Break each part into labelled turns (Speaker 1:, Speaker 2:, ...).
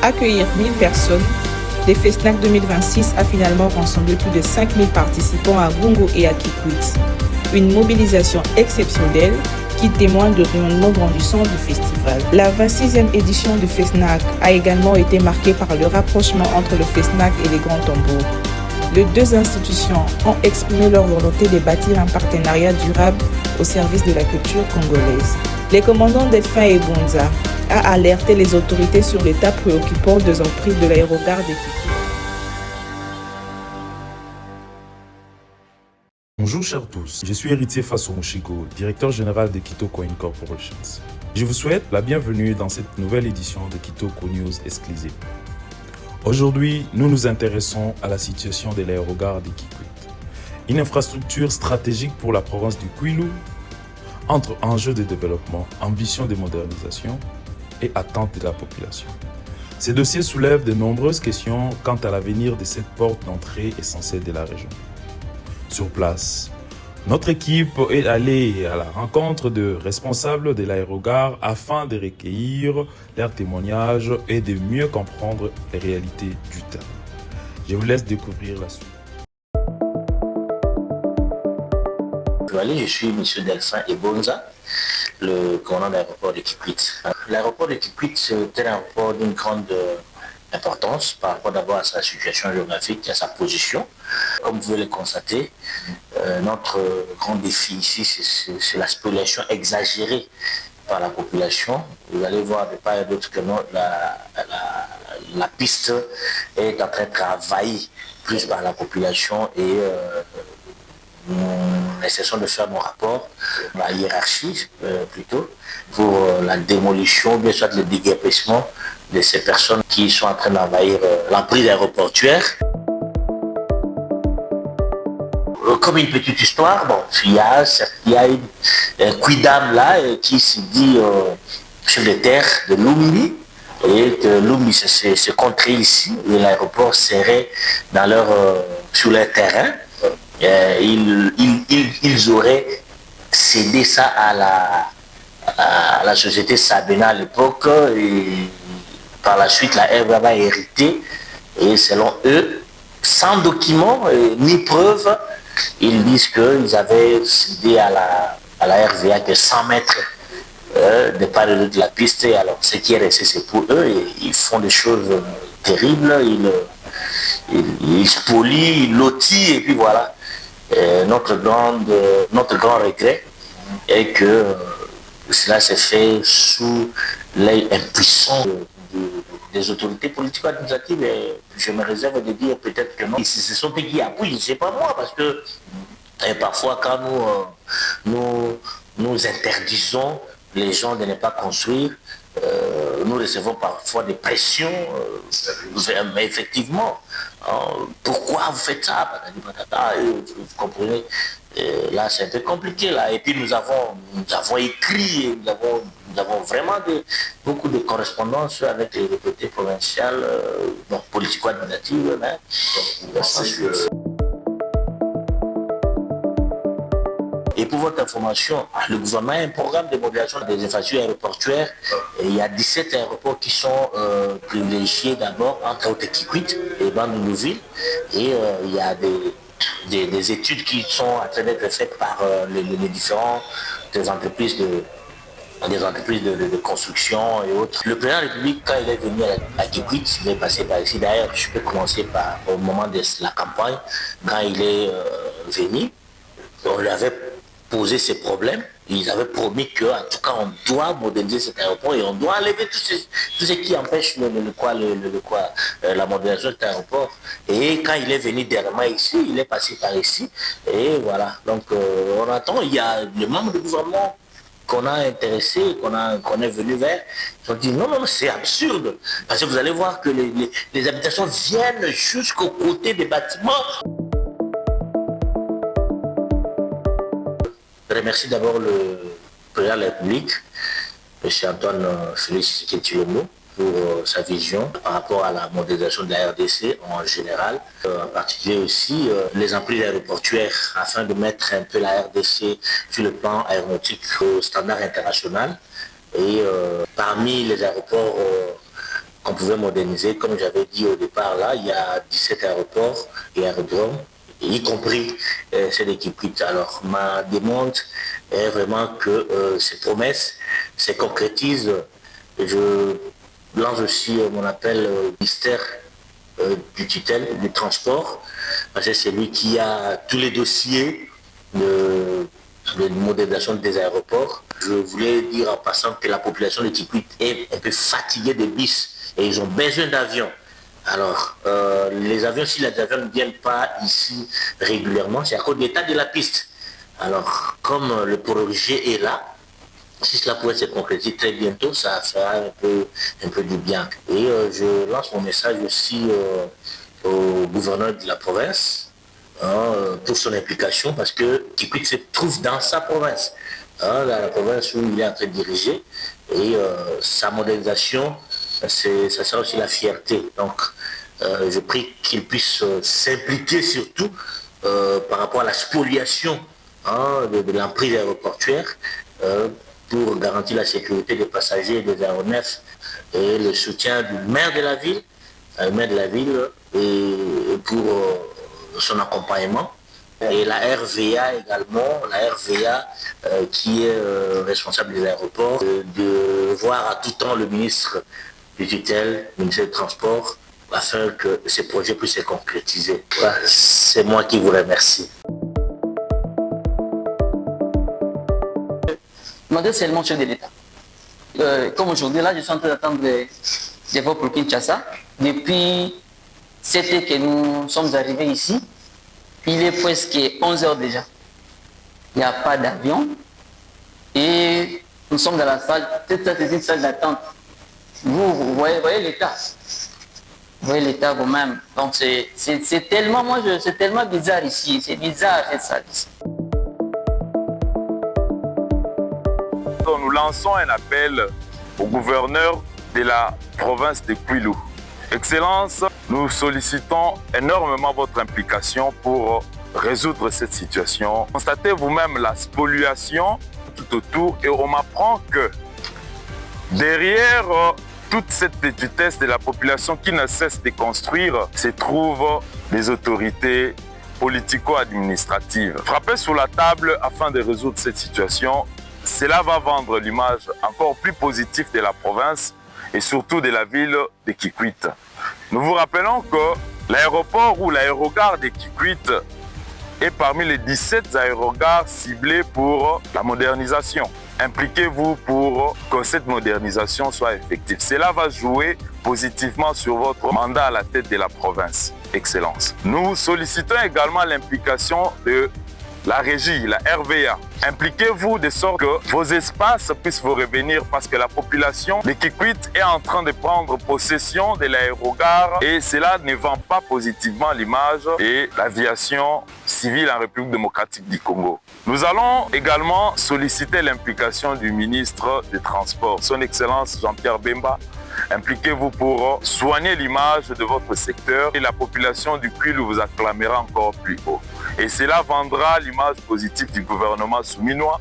Speaker 1: accueillir 1000 personnes, les FESNAC 2026 a finalement rassemblé plus de 5000 participants à Bungo et à Kikwit. Une mobilisation exceptionnelle qui témoigne du rayonnement grandissant du festival. La 26e édition du FESNAC a également été marquée par le rapprochement entre le FESNAC et les Grands Tambours. Les deux institutions ont exprimé leur volonté de bâtir un partenariat durable au service de la culture congolaise. Les commandants Delphin et Bonza a alerté les autorités sur l'état préoccupant des emprises de l'aérogare de Kikwit.
Speaker 2: Bonjour chers tous, je suis Héritier Faso Mouchigo, directeur général de Kitoko Coin Corporations. Je vous souhaite la bienvenue dans cette nouvelle édition de Kitoko News Exclusive. Aujourd'hui, nous nous intéressons à la situation de l'aérogare de Kikwit, une infrastructure stratégique pour la province du Kwilu, entre enjeux de développement, ambition de modernisation et attentes de la population. Ces dossiers soulèvent de nombreuses questions quant à l'avenir de cette porte d'entrée essentielle de la région. Sur place, notre équipe est allée à la rencontre de responsables de l'aérogare afin de recueillir leurs témoignages et de mieux comprendre les réalités du terrain. Je vous laisse découvrir la suite.
Speaker 3: Je suis M. Delphin et Bonza, le commandant de l'aéroport de Kikwit. L'aéroport de Kikwit, c'est un aéroport d'une grande importance par rapport d'abord à sa situation géographique et à sa position. Comme vous pouvez le constater, notre grand défi ici, c'est la spoliation exagérée par la population. Vous allez voir de part et d'autre que la piste est en train d'être envahie plus par la population et nous essayons de faire nos rapports, la hiérarchie plutôt, pour la démolition, bien soit le déguerpissement de ces personnes qui sont en train d'envahir l'emprise aéroportuaire. Comme une petite histoire, bon, il y a un Quidam là qui se dit sur les terres de Lumbi, et que Lumbi se contrait ici, et l'aéroport serait sur leur terrain. Ils auraient cédé ça à la société Sabena à l'époque, et par la suite la RVA a hérité, et selon eux, sans document ni preuve, ils disent qu'ils avaient cédé à la RVA que 100 mètres de part et d'autre de la piste. Et alors ce qui est resté, c'est pour eux, et ils font des choses terribles, ils spolient, ils lotissent, et puis voilà. Notre grand regret est que cela s'est fait sous l'œil impuissant des autorités politico-administratives, et je me réserve de dire peut-être que non. Ce sont eux qui appuient, c'est pas moi, parce que parfois quand nous interdisons les gens de ne pas construire, nous recevons parfois des pressions, mais effectivement, pourquoi vous faites ça? Vous comprenez, là c'est un peu compliqué là. Et puis nous avons écrit, nous avons vraiment beaucoup de correspondances avec les autorités provinciales, donc politico-administratives, Et pour votre information, le gouvernement a un programme de modélisation des infrastructures aéroportuaires. Et il y a 17 aéroports qui sont privilégiés d'abord entre autres Kikwit et Bandundu-Ville. Et il y a des études qui sont en train d'être faites par les différentes entreprises de construction et autres. Le président de la République, quand il est venu à Kikwit, il est passé par ici. D'ailleurs, je peux commencer par au moment de la campagne, quand il est venu, on lui avait posé ces problèmes. Ils avaient promis qu'en tout cas, on doit moderniser cet aéroport et on doit enlever tout ce qui empêche la modernisation de cet aéroport. Et quand il est venu dernièrement ici, il est passé par ici. Et voilà. Donc, on attend. Il y a les membres du gouvernement qu'on a intéressés, qu'on est venu vers, ils ont dit non, c'est absurde. Parce que vous allez voir que les habitations viennent jusqu'au côté des bâtiments. Je remercie d'abord le président de la République, M. Antoine Félix Tshisekedi, pour sa vision par rapport à la modernisation de la RDC en général, en particulier aussi les emprises aéroportuaires, afin de mettre un peu la RDC sur le plan aéronautique au standard international. Et parmi les aéroports qu'on pouvait moderniser. Comme j'avais dit au départ, là, il y a 17 aéroports et aérodromes, y compris celle de Kikwit. Alors, ma demande est vraiment que ces promesses se concrétisent. Je lance aussi mon appel au ministère du tutelle, du transport, parce que c'est lui qui a tous les dossiers de modernisation des aéroports. Je voulais dire en passant que la population de Kikwit est un peu fatiguée des bus et ils ont besoin d'avions. Alors, les avions, si les avions ne viennent pas ici régulièrement, c'est à cause de l'état de la piste. Alors, comme le projet est là, si cela pouvait se concrétiser très bientôt, ça fera un peu du bien. Et je lance mon message aussi au gouverneur de la province pour son implication, parce que Kikwit se trouve dans sa province, la province où il est en train de diriger, et sa modernisation, ça sera aussi la fierté. Donc, je prie qu'il puisse s'impliquer surtout par rapport à la spoliation de l'emprise aéroportuaire, pour garantir la sécurité des passagers et des aéronefs, et le soutien du maire de la ville, et pour son accompagnement. Et la RVA également, qui est responsable des aéroports, de voir à tout temps le ministre du tutelle, le ministère des Transports, afin que ces projets puissent se concrétiser. Voilà, c'est moi qui vous remercie.
Speaker 4: Demandez seulement au chef de l'État. Comme aujourd'hui, là, je suis en train d'attendre des vols pour Kinshasa. Depuis 7 heures que nous sommes arrivés ici, il est presque 11 heures déjà. Il n'y a pas d'avion. Et nous sommes dans la salle, c'est une salle d'attente. Vous voyez l'état. Vous voyez l'état vous-même. Donc c'est tellement, c'est tellement bizarre ici. C'est bizarre cette salle ici.
Speaker 5: Nous lançons un appel au gouverneur de la province de Kwilu. Excellence, nous sollicitons énormément votre implication pour résoudre cette situation. Constatez vous-même la spoliation tout autour et on m'apprend que derrière toute cette petitesse de la population qui ne cesse de construire se trouvent les autorités politico-administratives. Frappez sur la table afin de résoudre cette situation. Cela va vendre l'image encore plus positive de la province et surtout de la ville de Kikwit. Nous vous rappelons que l'aéroport ou l'aérogare de Kikwit est parmi les 17 aérogares ciblés pour la modernisation. Impliquez-vous pour que cette modernisation soit effective. Cela va jouer positivement sur votre mandat à la tête de la province. Excellence. Nous sollicitons également l'implication de la régie, la RVA. Impliquez-vous de sorte que vos espaces puissent vous revenir parce que la population de Kikwit est en train de prendre possession de l'aérogare et cela ne vend pas positivement l'image de l'aviation civile en République démocratique du Congo. Nous allons également solliciter l'implication du ministre des Transports, son Excellence Jean-Pierre Bemba. Impliquez-vous pour soigner l'image de votre secteur et la population du Kwilu vous acclamera encore plus haut. Et cela vendra l'image positive du gouvernement souminois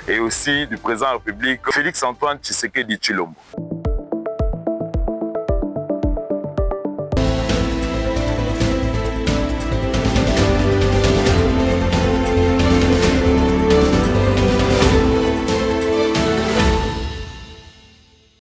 Speaker 5: et aussi du président de la République Félix Antoine Tshisekedi Tshilombo.